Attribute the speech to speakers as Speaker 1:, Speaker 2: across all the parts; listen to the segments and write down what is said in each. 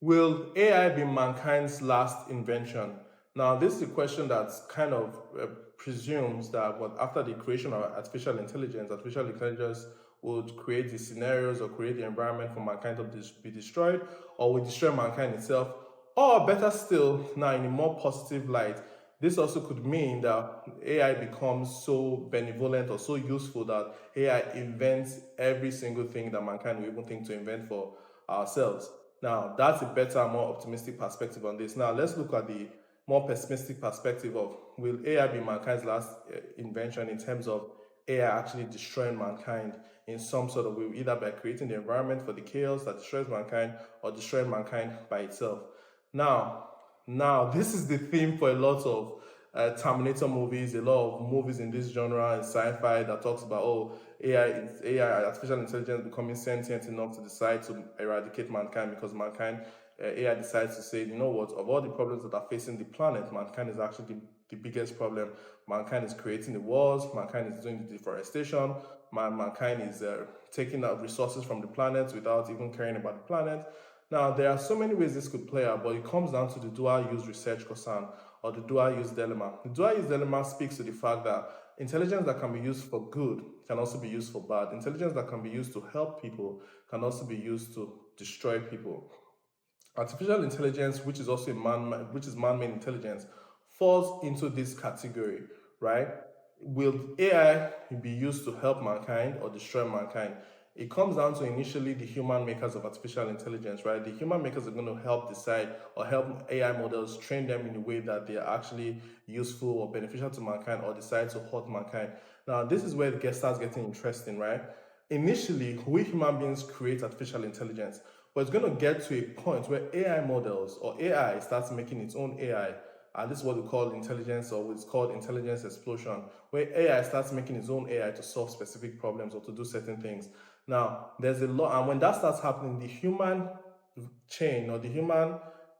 Speaker 1: Will AI be mankind's last invention? Now, this is a question that kind of presumes that after the creation of artificial intelligence would create the scenarios or create the environment for mankind to be destroyed, or will destroy mankind itself, or better still, now in a more positive light, this also could mean that AI becomes so benevolent or so useful that AI invents every single thing that mankind will even think to invent for ourselves. Now, that's a better, more optimistic perspective on this. Now, let's look at the more pessimistic perspective of will AI be mankind's last invention in terms of AI actually destroying mankind in some sort of way, either by creating the environment for the chaos that destroys mankind or destroying mankind by itself. Now, this is the theme for a lot of Terminator movies, a lot of movies in this genre and sci-fi that talks about AI, artificial intelligence becoming sentient enough to decide to eradicate mankind because AI decides to say, you know what, of all the problems that are facing the planet, mankind is actually the biggest problem. Mankind is creating the wars, mankind is doing the deforestation, mankind is taking out resources from the planet without even caring about the planet. Now, there are so many ways this could play out, but it comes down to the dual use research concern or the dual use dilemma. The dual use dilemma speaks to the fact that intelligence that can be used for good can also be used for bad. Intelligence that can be used to help people can also be used to destroy people. Artificial intelligence, which is also man-made intelligence, falls into this category, right? Will AI be used to help mankind or destroy mankind? It comes down to initially the human makers of artificial intelligence, right? The human makers are going to help decide or help AI models train them in a way that they are actually useful or beneficial to mankind or decide to hurt mankind. Now, this is where it starts getting interesting, right? Initially, we human beings create artificial intelligence, but it's going to get to a point where AI models or AI starts making its own AI. And this is what we call intelligence, or what's called intelligence explosion, where AI starts making its own AI to solve specific problems or to do certain things. Now, there's a lot, and when that starts happening, the human chain or the human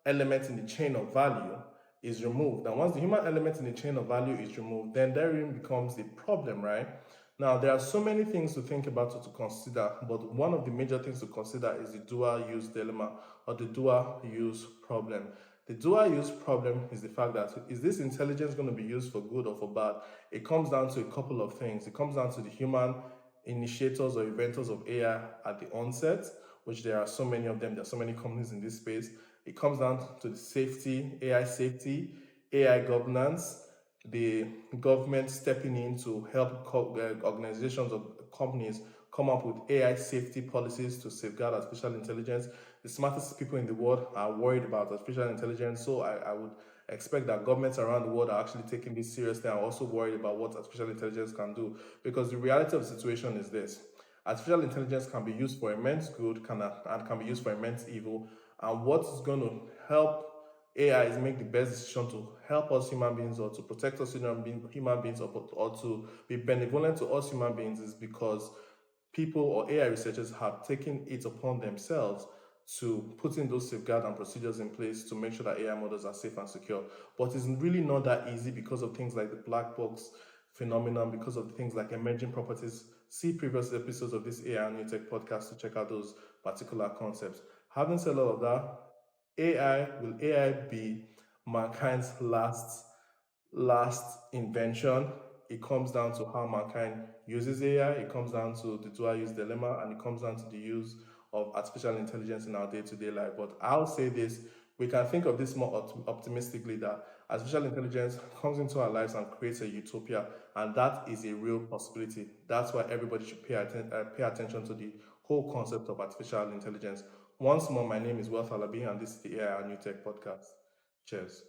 Speaker 1: element in the chain of value is removed. And once the human element in the chain of value is removed, then therein becomes the problem, right? Now, there are so many things to think about or to consider, but one of the major things to consider is the dual use dilemma or the dual use problem. The dual use problem is the fact that is this intelligence going to be used for good or for bad? It comes down to a couple of things. It comes down to the human initiators or inventors of AI at the onset, which there are so many of them, there are so many companies in this space. It comes down to the safety, AI governance, the government stepping in to help organizations or companies come up with AI safety policies to safeguard artificial intelligence. The smartest people in the world are worried about artificial intelligence, so I would expect that governments around the world are actually taking this seriously and also worried about what artificial intelligence can do. Because the reality of the situation is this: artificial intelligence can be used for immense good and can be used for immense evil. And what is going to help AI is make the best decision to help us human beings or to protect us human beings or to be benevolent to us human beings is because people or AI researchers have taken it upon themselves to put in those safeguards and procedures in place to make sure that AI models are safe and secure. But it's really not that easy because of things like the black box phenomenon, because of things like emerging properties. See previous episodes of this AI and New Tech podcast to check out those particular concepts. Having said all of that, will AI be mankind's last invention? It comes down to how mankind uses AI, it comes down to the dual use dilemma, and it comes down to the use of artificial intelligence in our day-to-day life. But I'll say this: we can think of this more optimistically, that artificial intelligence comes into our lives and creates a utopia, and that is a real possibility. That's why everybody should pay attention to the whole concept of artificial intelligence. Once more, my name is Wealth Alabi, and this is the AI and New Tech Podcast. Cheers.